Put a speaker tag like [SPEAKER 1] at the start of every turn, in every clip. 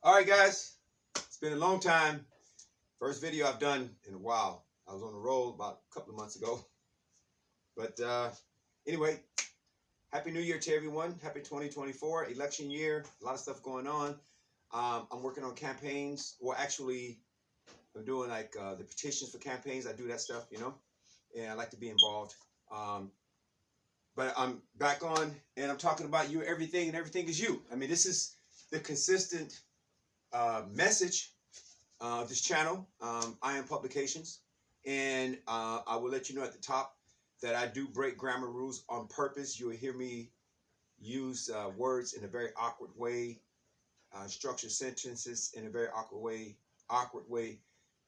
[SPEAKER 1] All right, guys, it's been a long time. First video I've done in a while. I was on the road about a couple of months ago. But anyway, Happy New Year to everyone. Happy 2024, election year. A lot of stuff going on. I'm working on campaigns, or actually, I'm doing like the petitions for campaigns. I do that stuff, and I like to be involved. But I'm back on, and I'm talking about you, everything, and everything is you. I mean, this is the consistent message of this channel. I am Publications, and I will let you know at the top that I do break grammar rules on purpose. You will hear me use words in a very awkward way, structure sentences in a very awkward way,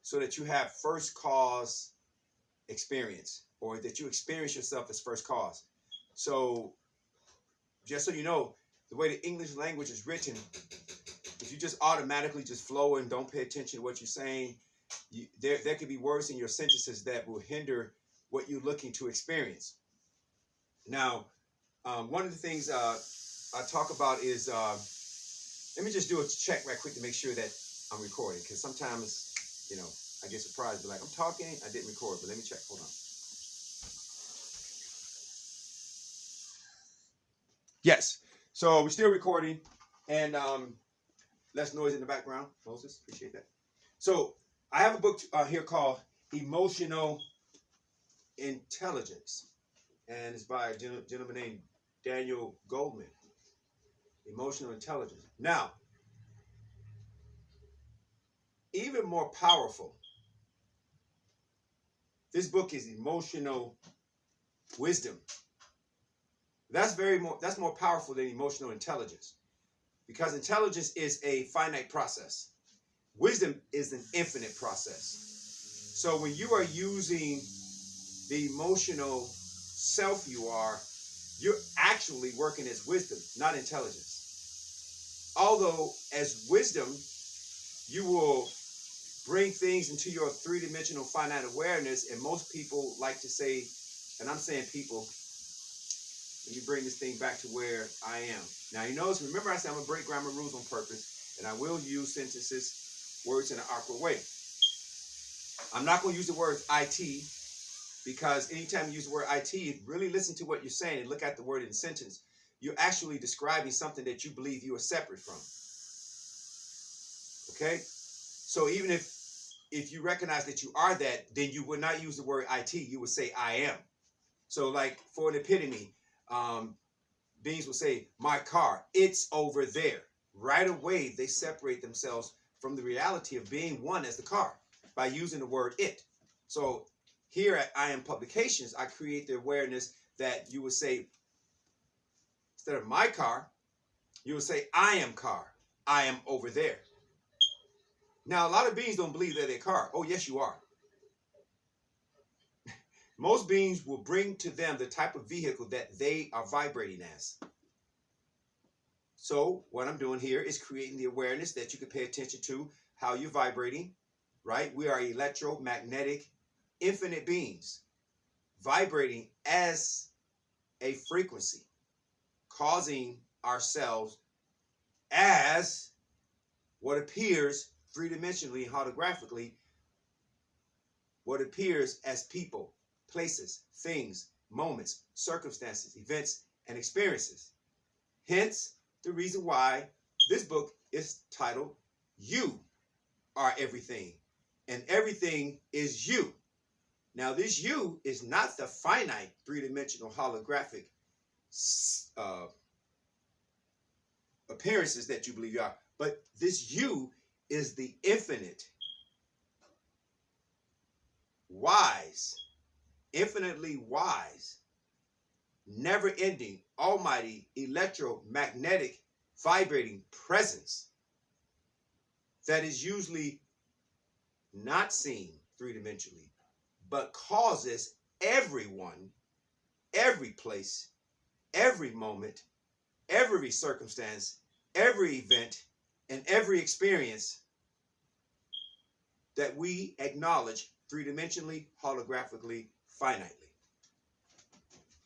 [SPEAKER 1] so that you have first cause experience, or that you experience yourself as first cause. So just so you know, the way the English language is written, if you just automatically just flow and don't pay attention to what you're saying, there could be words in your sentences that will hinder what you're looking to experience. Now, one of the things I talk about is, let me just do a check right quick to make sure that I'm recording, because sometimes, I get surprised, but like, I'm talking, I didn't record, but let me check, hold on. Yes, so we're still recording, and less noise in the background, Moses, appreciate that. So I have a book here called Emotional Intelligence, and it's by a gentleman named Daniel Goldman. Emotional Intelligence. Now, even more powerful, this book is Emotional Wisdom. That's more powerful than emotional intelligence, because intelligence is a finite process. Wisdom is an infinite process. So when you are using the emotional self you're actually working as wisdom, not intelligence. Although as wisdom, you will bring things into your three-dimensional finite awareness, and most people like to say, and I'm saying people, let me bring this thing back to where I am. Now, you notice, remember I said I'm going to break grammar rules on purpose, and I will use sentences, words in an awkward way. I'm not going to use the word IT, because anytime you use the word IT, really listen to what you're saying and look at the word in the sentence. You're actually describing something that you believe you are separate from. Okay? So even if you recognize that you are that, then you would not use the word IT. You would say I am. So like for an epitome, beings will say, my car, it's over there. Right away, they separate themselves from the reality of being one as the car by using the word it. So here at I Am Publications, I create the awareness that you would say, instead of my car, you would say, I am car. I am over there. Now, a lot of beings don't believe they're their car. Oh, yes, you are. Most beings will bring to them the type of vehicle that they are vibrating as. So what I'm doing here is creating the awareness that you can pay attention to how you're vibrating, right? We are electromagnetic, infinite beings vibrating as a frequency, causing ourselves as what appears three-dimensionally, holographically, what appears as people, places, things, moments, circumstances, events, and experiences. Hence, the reason why this book is titled You Are Everything, and everything is you. Now, this you is not the finite three-dimensional holographic appearances that you believe you are, but this you is the infinite, wise, infinitely wise, never-ending, almighty, electromagnetic, vibrating presence that is usually not seen three-dimensionally, but causes everyone, every place, every moment, every circumstance, every event, and every experience that we acknowledge three-dimensionally, holographically, finitely.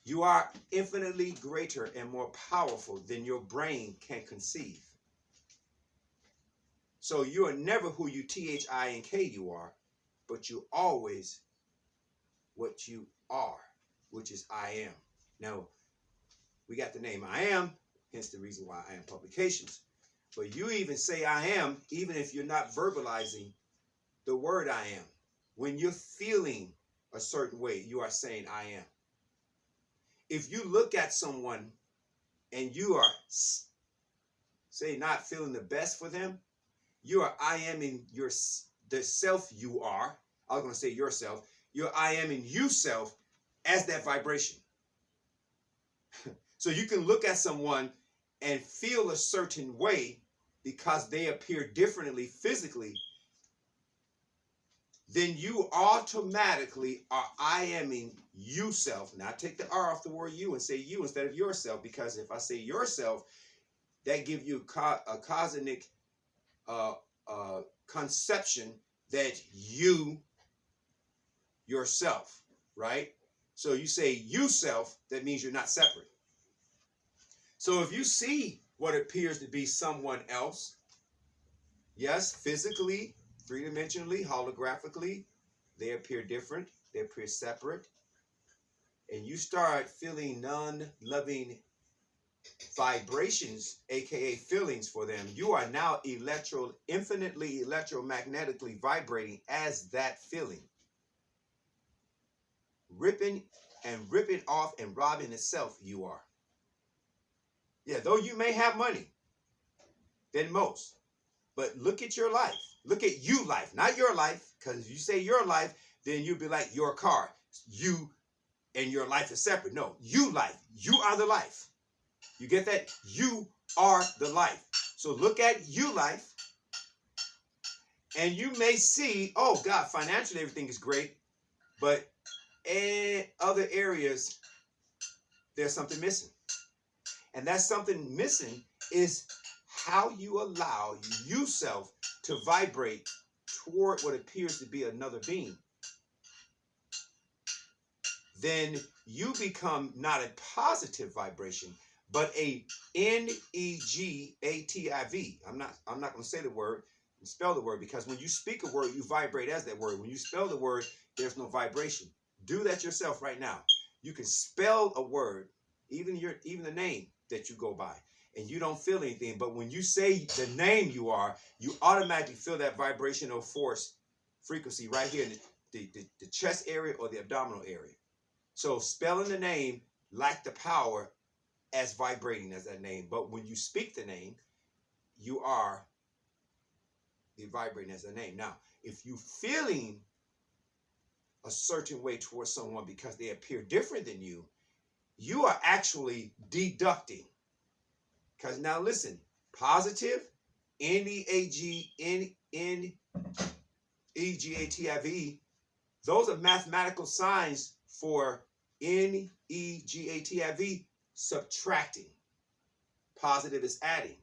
[SPEAKER 1] You are infinitely greater and more powerful than your brain can conceive. So you are never who you THINK you are, but you always what you are, which is I am. Now, we got the name I am, hence the reason why I am publications. But you even say I am, even if you're not verbalizing the word I am. When you're feeling a certain way, you are saying I am. If you look at someone and you are, say, not feeling the best for them, you are I am in your the self you are. I was going to say yourself. You're I am in you self as that vibration. So you can look at someone and feel a certain way because they appear differently physically. Then you automatically are I am in you self. Now take the R off the word you and say you instead of yourself, because if I say yourself, that gives you a cosmic conception that you yourself, right? So you say you self, that means you're not separate. So if you see what appears to be someone else, yes, physically, three-dimensionally, holographically, they appear different, they appear separate, and you start feeling non-loving vibrations, aka feelings for them, you are now infinitely electromagnetically vibrating as that feeling, ripping off and robbing itself. You are. Yeah, though you may have money than most, but look at your life. Look at you life, not your life, because if you say your life, then you'd be like your car. You and your life is separate. No, you life. You are the life. You get that? You are the life. So look at you life, and you may see, oh God, financially everything is great, but in other areas, there's something missing. And that something missing is how you allow yourself to vibrate toward what appears to be another being. Then you become not a positive vibration, but a negative. I'm not going to say the word and spell the word, because when you speak a word, you vibrate as that word. When you spell the word, there's no vibration. Do that yourself right now. You can spell a word, even the name that you go by, and you don't feel anything. But when you say the name you are, you automatically feel that vibrational force frequency right here in the chest area or the abdominal area. So spelling the name lack the power as vibrating as that name. But when you speak the name, you are the vibrating as a name. Now, if you feeling a certain way towards someone because they appear different than you, you are actually deducting. Because now listen, positive, N-E-G-A-T-I-V, those are mathematical signs for N-E-G-A-T-I-V, subtracting. Positive is adding.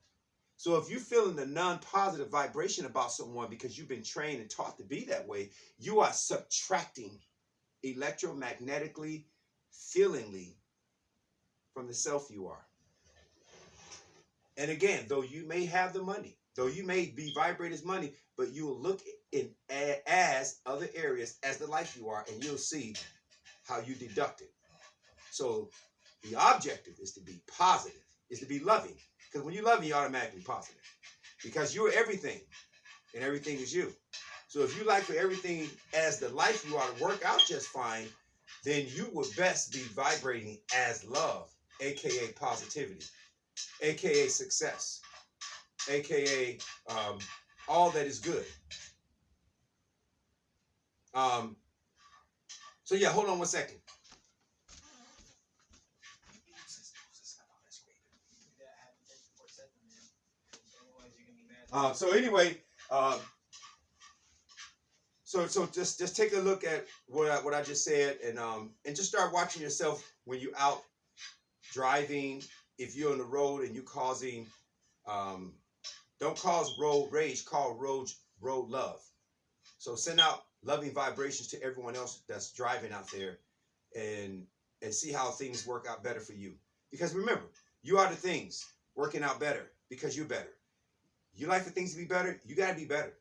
[SPEAKER 1] So if you're feeling the non-positive vibration about someone because you've been trained and taught to be that way, you are subtracting electromagnetically, feelingly from the self you are. And again, though you may have the money, though you may be vibrating as money, but you will look in as other areas as the life you are, and you'll see how you deduct it. So the objective is to be positive, is to be loving. Because when you're loving, you're automatically positive. Because you're everything, and everything is you. So if you like for everything as the life you are to work out just fine, then you would best be vibrating as love, aka positivity, aka success, aka all that is good. So yeah, hold on one second. So anyway, so just take a look at what I just said, and just start watching yourself when you're out driving. If you're on the road and you're causing, don't cause road rage, call road love. So send out loving vibrations to everyone else that's driving out there, and see how things work out better for you. Because remember, you are the things working out better because you're better. You like for things to be better, you got to be better.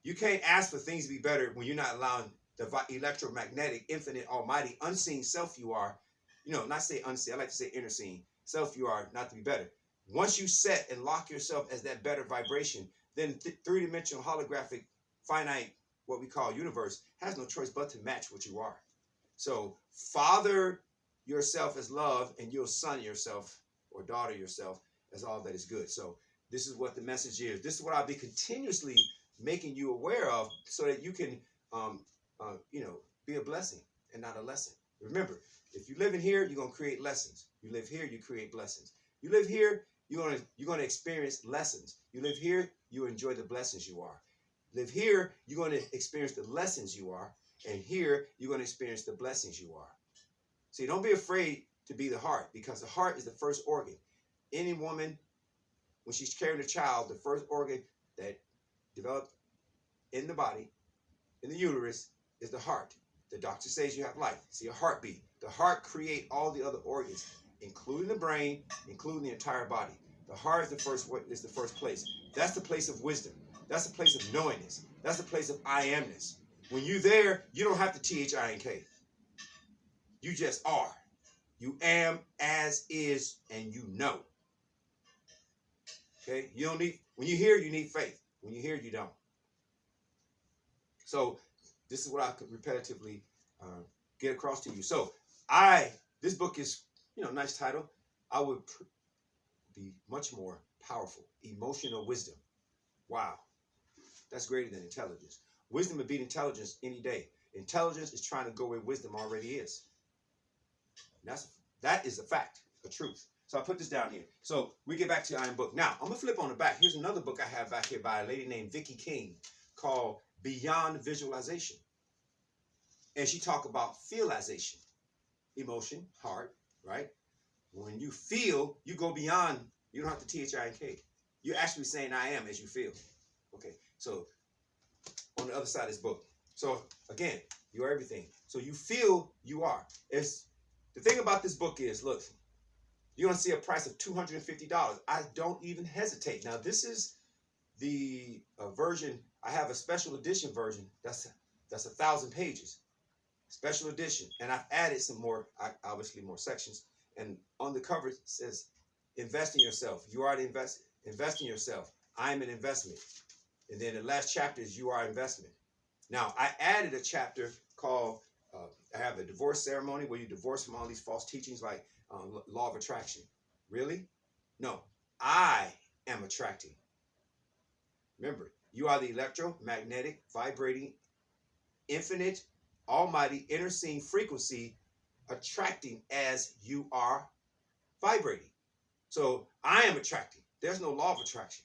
[SPEAKER 1] You can't ask for things to be better when you're not allowing the electromagnetic, infinite, almighty, unseen self you are, not say unseen, I like to say inner scene, self you are, not to be better. Once you set and lock yourself as that better vibration, then three-dimensional, holographic, finite, what we call universe, has no choice but to match what you are. So father yourself as love, and you'll son yourself or daughter yourself as all that is good. So this is what the message is. This is what I'll be continuously making you aware of, so that you can, be a blessing and not a lesson. Remember, if you live in here, you're gonna create lessons. You live here, you create blessings. You live here, you're gonna experience lessons. You live here, you enjoy the blessings you are. Live here, you're gonna experience the lessons you are, and here you're gonna experience the blessings you are. See, don't be afraid to be the heart, because the heart is the first organ. Any woman, when she's carrying a child, the first organ that developed in the body, in the uterus, is the heart. The doctor says you have life. See, a heartbeat. The heart creates all the other organs, including the brain, including the entire body. The heart is the first place. That's the place of wisdom. That's the place of knowingness. That's the place of I amness. When you're there, you don't have to THINK. You just are. You am, as is, and you know. Okay? You don't need, when you hear, you need faith. When you hear, you don't. So this is what I could repetitively get across to you. So this book is, nice title. I would be much more powerful. Emotional wisdom. Wow. That's greater than intelligence. Wisdom would beat intelligence any day. Intelligence is trying to go where wisdom already is. That is a fact, a truth. So I put this down here. So we get back to the Iron Book. Now, I'm going to flip on the back. Here's another book I have back here by a lady named Vicki King called Beyond Visualization. And she talk about feelization. Emotion, heart, right? When you feel, you go beyond. You don't have to THINK. You're actually saying I am as you feel. Okay, so on the other side of this book. So again, you are everything. So you feel you are. The thing about this book is, look, you're going to see a price of $250. I don't even hesitate. Now, this is the version. I have a special edition version. That's 1,000 pages. Special edition. And I've added some more, obviously more sections. And on the cover it says, invest in yourself. You are to invest in yourself. I'm an investment. And then the last chapter is you are investment. Now, I added a chapter called, I have a divorce ceremony where you divorce from all these false teachings like law of attraction. Really? No. I am attracting. Remember, you are the electromagnetic, vibrating, infinite, almighty, inner scene frequency attracting as you are vibrating. So I am attracting. There's no law of attraction.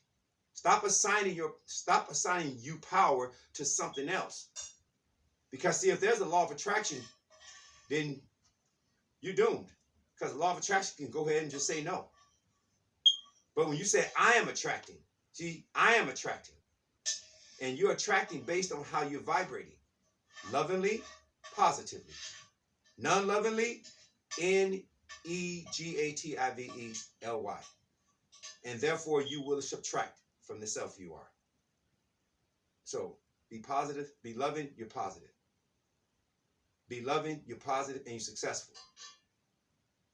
[SPEAKER 1] Stop assigning you power to something else. Because see, if there's a law of attraction, then you're doomed. Because the law of attraction can go ahead and just say no. But when you say I am attracting, see, I am attracting. And you're attracting based on how you're vibrating. Lovingly, positively. Non-lovingly, negatively. And therefore you will subtract from the self you are. So be positive, be loving, you're positive. Be loving, you're positive, and you're successful.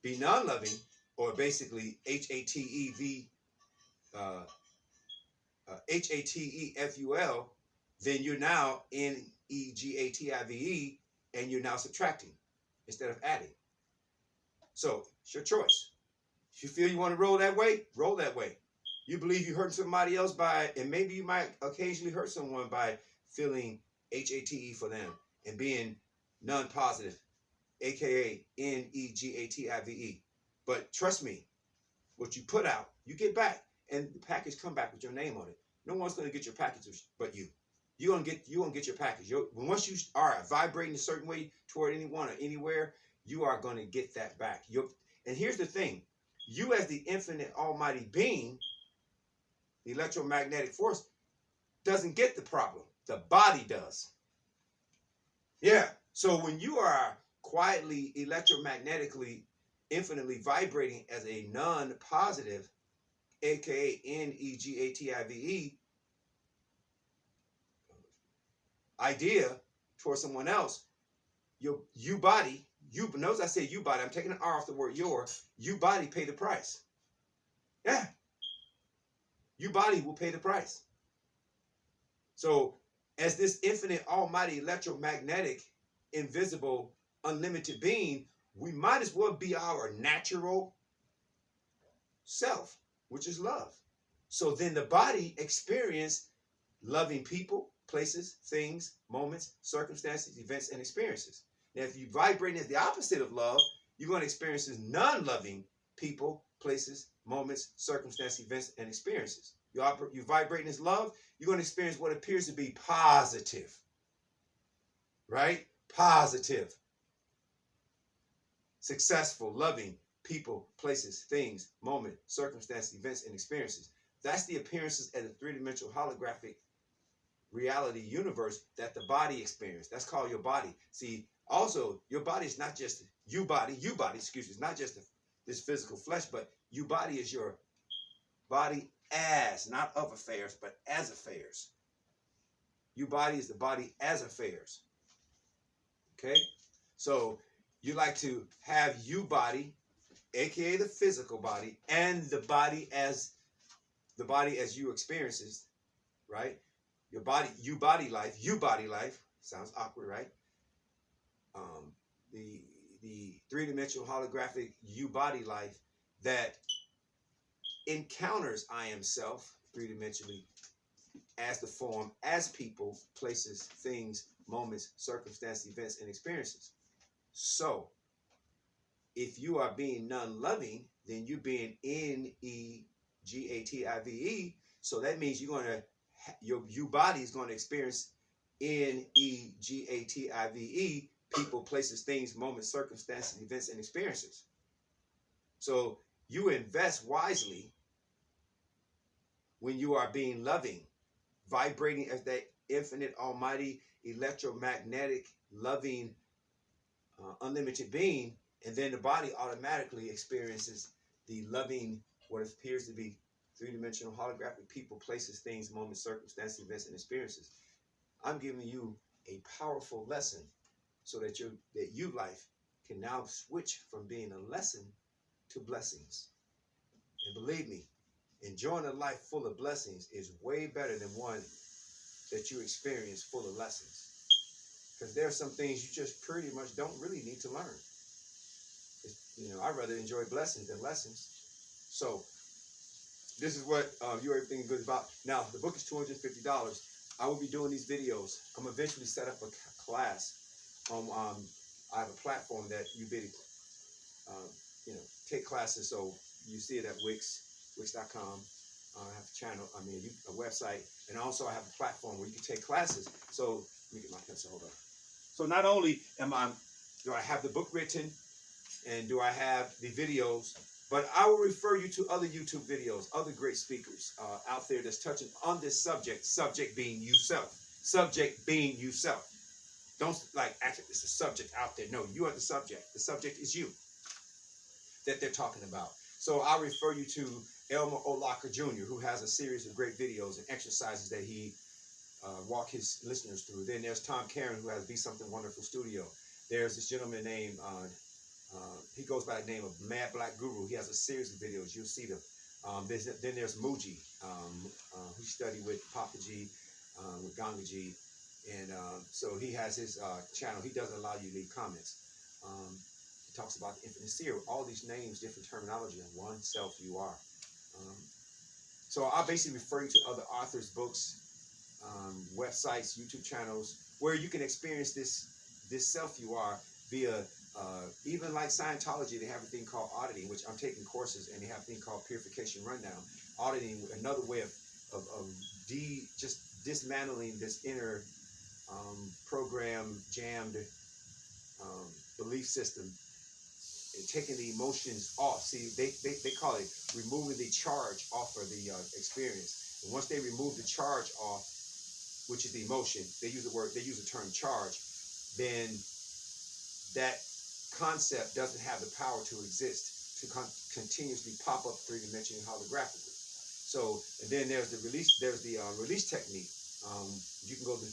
[SPEAKER 1] Be non-loving, or basically HATEFUL, then you're now negative, and you're now subtracting instead of adding. So it's your choice. If you feel you want to roll that way, roll that way. You believe you hurt somebody else and maybe you might occasionally hurt someone by feeling HATE for them and being non-positive, aka negative. But trust me, what you put out, you get back, and the package come back with your name on it. No one's going to get your package but you. You're gonna get your package. Once you are vibrating a certain way toward anyone or anywhere, you are going to get that back. And here's the thing: you, as the infinite almighty being, the electromagnetic force, doesn't get the problem. The body does. Yeah. So when you are quietly, electromagnetically, infinitely vibrating as a non-positive aka negative idea towards someone else, you body, notice I say you body, I'm taking an R off the word your, you body pay the price. Yeah. You body will pay the price. So as this infinite, almighty, electromagnetic, invisible, unlimited being, we might as well be our natural self, which is love. So then the body experience loving people, places, things, moments, circumstances, events, and experiences. Now, if you vibrate as the opposite of love, you're going to experience non-loving people, places, moments, circumstances, events, and experiences. You vibrate as love, you're going to experience what appears to be positive. Right? Positive. Successful, loving people, places, things, moment, circumstances, events, and experiences. That's the appearances at a three-dimensional holographic reality universe that the body experiences. That's called your body. See, also, your body is not just you body, excuse me, it's not just this physical flesh, but you body is your body as, not of affairs, but as affairs. You body is the body as affairs. Okay? So you like to have you body, aka the physical body, and the body as you experiences, right? Your body, you body life. Sounds awkward, right? The three-dimensional holographic you body life that encounters I am self three-dimensionally as the form, as people, places, things, moments, circumstances, events, and experiences. So if you are being non-loving, then you're being negative. So that means you're going to, your body is going to experience negative people, places, things, moments, circumstances, events, and experiences. So you invest wisely when you are being loving, vibrating as that infinite, almighty, electromagnetic, loving, unlimited being, and then the body automatically experiences the loving, what appears to be three-dimensional holographic people, places, things, moments, circumstances, events, and experiences. I'm giving you a powerful lesson so that you life can now switch from being a lesson to blessings. And believe me, enjoying a life full of blessings is way better than one that you experience full of lessons. Because there are some things you just pretty much don't really need to learn. I'd rather enjoy blessings than lessons. So this is what You Everything Good is about. Now, the book is $250. I will be doing these videos. I'm eventually set up a class. I have a platform that you bid, take classes. So you see it at wix.com. I have a channel, a website, and also I have a platform where you can take classes. So let me get my pencil, hold on. So not only do I have the book written and do I have the videos, but I will refer you to other YouTube videos, other great speakers out there that's touching on this subject being yourself. Subject being yourself. Don't actually it's a subject out there. No, you are the subject. The subject is you that they're talking about. So I'll refer you to Elmer O'Locker Jr., who has a series of great videos and exercises that he walk his listeners through. Then there's Tom Karen, who has Be Something Wonderful Studio. There's this gentleman named, he goes by the name of Mad Black Guru. He has a series of videos. You'll see them. Then there's Muji, who studied with Papa G, with Ganga G. And so he has his channel. He doesn't allow you to leave comments. He talks about the infinite seer. All these names, different terminology. One self you are. So I'll basically refer you to other authors' books, websites, YouTube channels, where you can experience this self you are via, even like Scientology, they have a thing called auditing, which I'm taking courses, and they have a thing called purification rundown. Auditing, another way of just dismantling this inner program, jammed belief system, and taking the emotions off. See, they call it removing the charge off of the experience. And once they remove the charge off, which is the emotion, they use the term charge, then that concept doesn't have the power to exist, to continuously pop up three-dimensionally holographically. So, and then there's the release technique. You can go to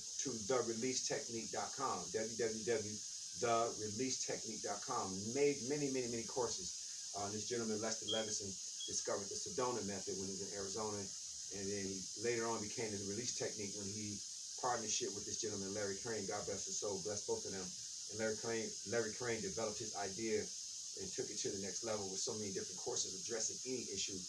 [SPEAKER 1] thereleasetechnique.com, www.thereleasetechnique.com. Made many courses. This gentleman, Lester Levison, discovered the Sedona method when he was in Arizona, and then he later on became the release technique when he partnership with this gentleman, Larry Crane. God bless his soul, bless both of them. And Larry Crane developed his idea and took it to the next level with so many different courses addressing any issue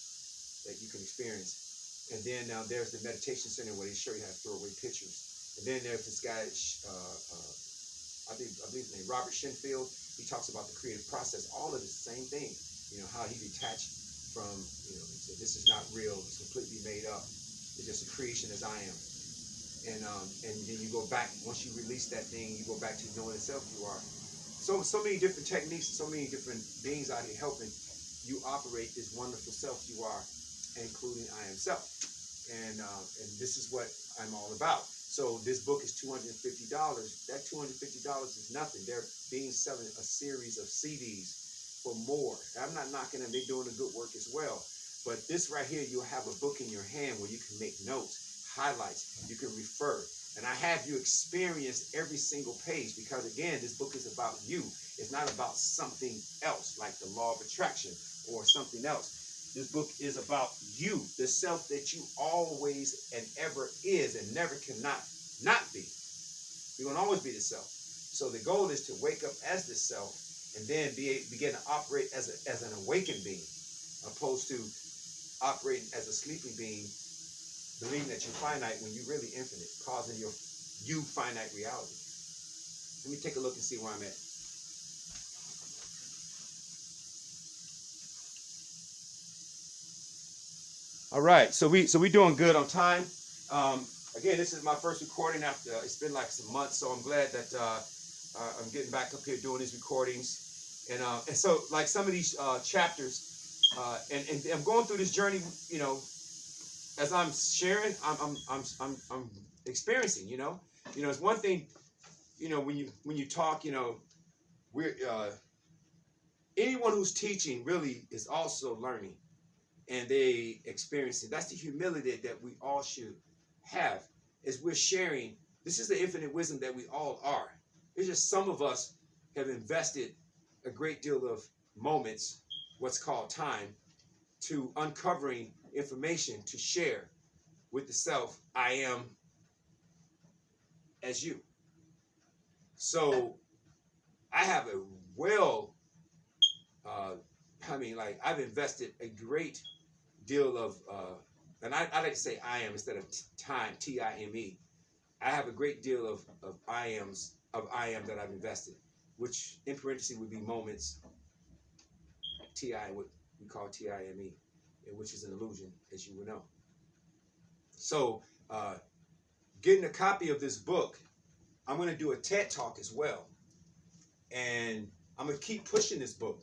[SPEAKER 1] that you can experience. And then now there's the meditation center where they show you how to throw away pictures. And then there's this guy, I believe his name, Robert Shenfield. He talks about the creative process. All of the same thing. You know, how he detached from, he said, this is not real. It's completely made up. It's just a creation as I am. And then you go back, once you release that thing, you go back to knowing the self you are. So many different techniques, so many different beings out here helping you operate this wonderful self you are, including I am self. And this is what I'm all about. So this book is $250. That $250 is nothing. They're selling a series of CDs for more. I'm not knocking them. They're doing a good work as well. But this right here, you'll have a book in your hand where you can make notes, highlights, you can refer. And I have you experience every single page because, again, this book is about you. It's not about something else like the law of attraction or something else. This book is about you, the self that you always and ever is and never cannot not be. You're going to always be the self. So the goal is to wake up as the self and then begin to operate as an awakened being, opposed to operating as a sleeping being, believing that you're finite when you're really infinite, causing you finite reality. Let me take a look and see where I'm at. All right, so we doing good on time. Again, this is my first recording after it's been like some months, so I'm glad that I'm getting back up here doing these recordings. And so like some of these chapters, and I'm going through this journey, as I'm sharing, I'm experiencing, it's one thing, when you talk, we're anyone who's teaching really is also learning, and they experiencing. That's the humility that we all should have, is we're sharing. This is the infinite wisdom that we all are. It's just some of us have invested a great deal of moments, what's called time, to uncovering information to share with the self I am as you. So I have a I've invested a great deal of, and I like to say I am instead of time, T-I-M-E. I have a great deal of I am that I've invested, which in parentheses would be moments, T-I, what we call T-I-M-E, which is an illusion, as you would know. So getting a copy of this book, I'm going to do a TED Talk as well. And I'm going to keep pushing this book.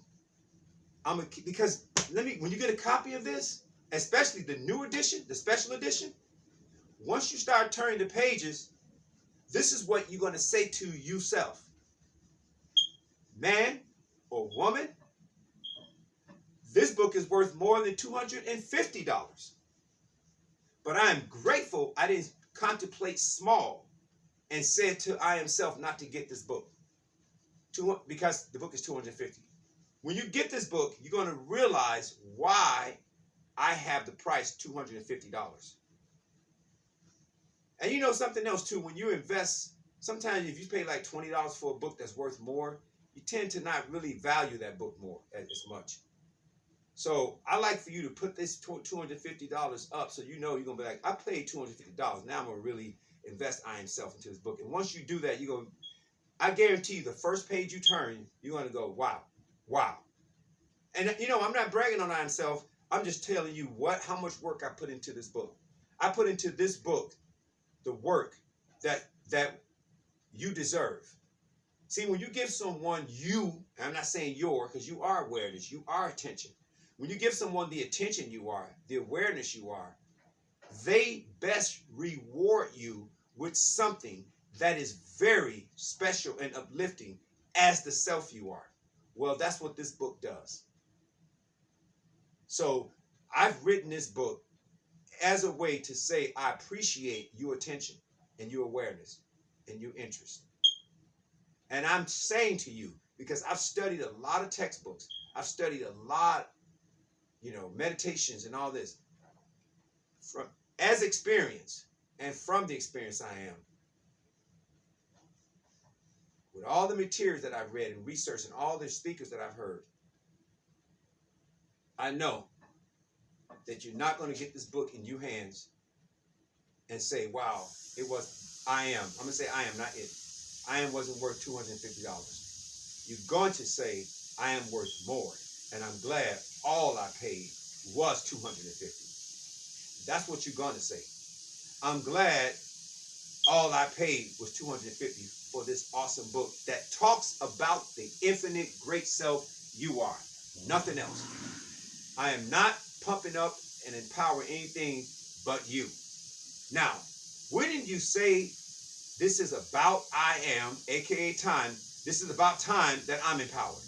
[SPEAKER 1] Because when you get a copy of this, especially the new edition, the special edition, once you start turning the pages, this is what you're going to say to yourself. Man or woman, this book is worth more than $250. But I am grateful I didn't contemplate small and said to I am self not to get this book. Because the book is $250. When you get this book, you're going to realize why I have the price $250. And you know something else too, when you invest, sometimes if you pay like $20 for a book that's worth more, you tend to not really value that book more as much. So I like for you to put this $250 up so you know you're going to be like, I paid $250. Now I'm going to really invest I am self into this book. And once you do that, I guarantee you the first page you turn, you're going to go, wow. And I'm not bragging on I am self. I'm just telling you how much work I put into this book. I put into this book the work that you deserve. See, when you give someone I'm not saying your, because you are awareness, you are attention. When you give someone the attention you are, the awareness you are, they best reward you with something that is very special and uplifting as the self you are. Well, that's what this book does. So I've written this book as a way to say, I appreciate your attention and your awareness and your interest. And I'm saying to you, because I've studied a lot of textbooks, I've studied a lot, meditations and all this, from as experience and from the experience I am, with all the materials that I've read and researched and all the speakers that I've heard, I know that you're not going to get this book in your hands and say, wow, it was I am. I'm going to say I am, not it. I am wasn't worth $250. You're going to say I am worth more. And I'm glad all I paid was $250. That's what you're going to say. I'm glad all I paid was $250 for this awesome book that talks about the infinite great self you are. Nothing else. I am not pumping up and empowering anything but you. Now, wouldn't you say this is about I am, aka time? This is about time that I'm empowered.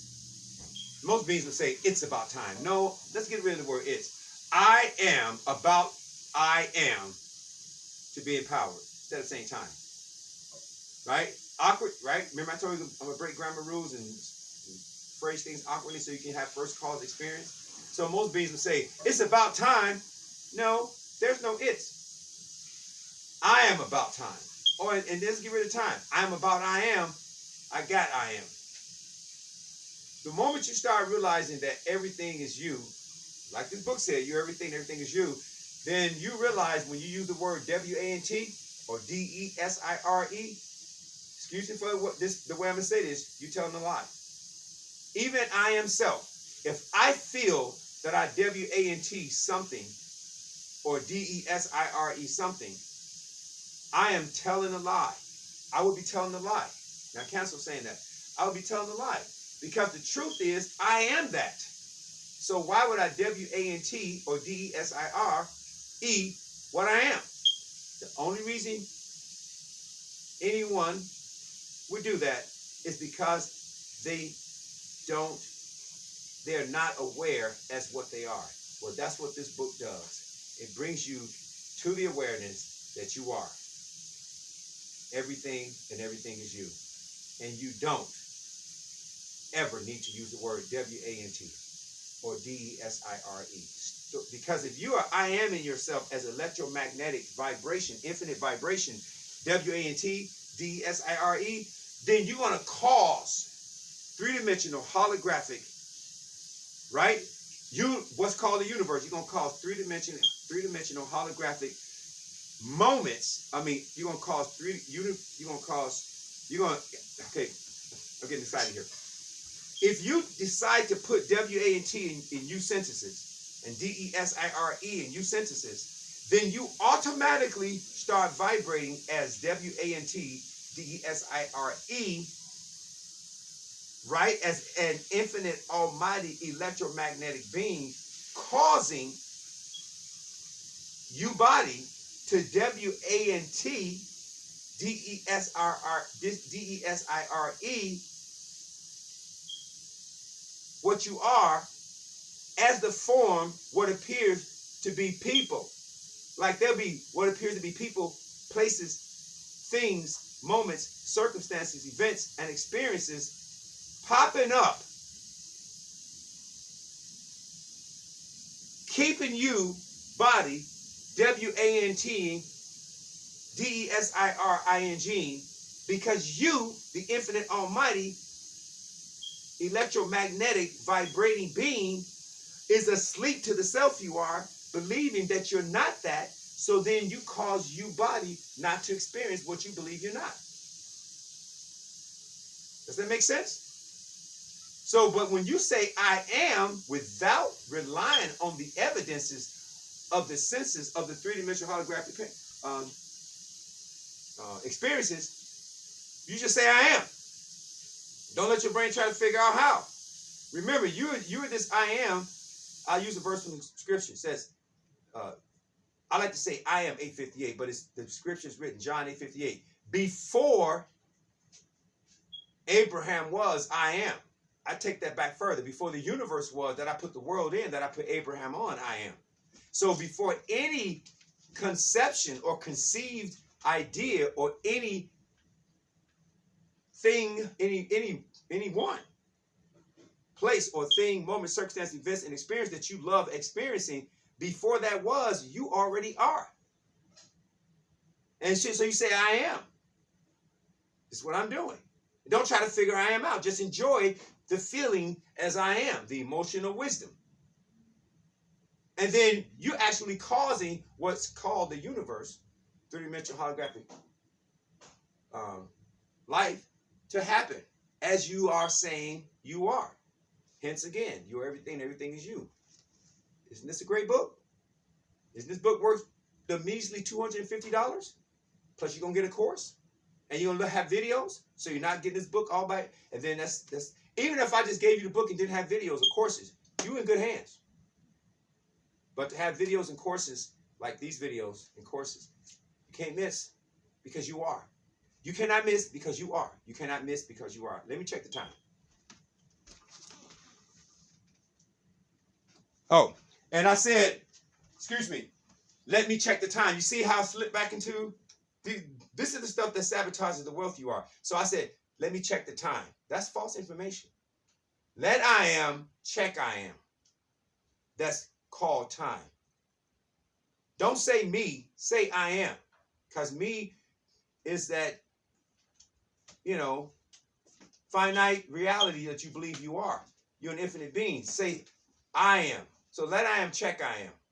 [SPEAKER 1] Most beings would say it's about time. No, let's get rid of the word it's. I am about I am to be empowered instead of saying time. Right? Awkward, right? Remember I told you I'm going to break grammar rules and phrase things awkwardly so you can have first cause experience? So most beings would say, it's about time. No, there's no it's. I am about time. Oh, and let's get rid of time. I am about I am. I got I am. The moment you start realizing that everything is you, like this book said, you're everything, everything is you, then you realize when you use the word W-A-N-T or D-E-S-I-R-E, excuse me for the way I'm going to say this, you're telling a lie. Even I am self. If I feel that I W-A-N-T something or D-E-S-I-R-E something, I am telling a lie. I would be telling a lie. Now cancel saying that. I would be telling a lie. Because the truth is, I am that. So why would I W-A-N-T or D-E-S-I-R-E what I am? The only reason anyone would do that is because they're not aware as what they are. Well, that's what this book does. It brings you to the awareness that you are. Everything and everything is you. And you don't ever need to use the word W-A-N-T or D-E-S-I-R-E. Because if you are I am in yourself as electromagnetic vibration, infinite vibration, W-A-N-T, D-E-S-I-R-E, then you're going to cause three-dimensional holographic, right? What's called the universe, you're going to cause three-dimensional holographic moments. I mean, you're going to cause okay, I'm getting excited here. If you decide to put W-A-N-T in you sentences and D-E-S-I-R-E in you sentences, then you automatically start vibrating as W-A-N-T, D-E-S-I-R-E, right? As an infinite almighty electromagnetic being, causing you body to W-A-N-T, D-E-S-I-R-E, what you are as the form what appears to be people. Like there'll be what appears to be people, places, things, moments, circumstances, events, and experiences popping up, keeping you, body, W-A-N-T, D-E-S-I-R-I-N-G, because you, the infinite almighty, electromagnetic vibrating being, is asleep to the self you are, believing that you're not that, so then you cause you body not to experience what you believe you're not. Does that make sense? So, but when you say I am without relying on the evidences of the senses of the three-dimensional holographic experiences, you just say I am. Don't let your brain try to figure out how. Remember, you're this I am. I'll use a verse from the scripture. It says, I like to say I am 8:58, but the scripture is written, John 8:58. Before Abraham was, I am. I take that back further. Before the universe was, that I put the world in, that I put Abraham on, I am. So before any conception or conceived idea or anything, anyone, place or thing, moment, circumstance, events, and experience that you love experiencing, before that was, you already are. And so you say, I am. This is what I'm doing. Don't try to figure I am out. Just enjoy the feeling as I am, the emotional wisdom. And then you're actually causing what's called the universe, three-dimensional holographic life, to happen as you are saying you are. Hence again, you're everything, everything is you. Isn't this a great book? Isn't this book worth the measly $250? Plus you're going to get a course. And you're going to have videos. So you're not getting this book all by... And then that's even if I just gave you the book and didn't have videos or courses, you're in good hands. But to have videos and courses like these videos and courses, you can't miss because you are. You cannot miss because you are. You cannot miss because you are. Let me check the time. Oh, and I said, excuse me, let me check the time. You see how I slipped back into... This is the stuff that sabotages the wealth you are. So I said, let me check the time. That's false information. Let I am, check I am. That's called time. Don't say me, say I am. Because me is that, finite reality that you believe you are. You're an infinite being. Say I am. So let I am, check I am.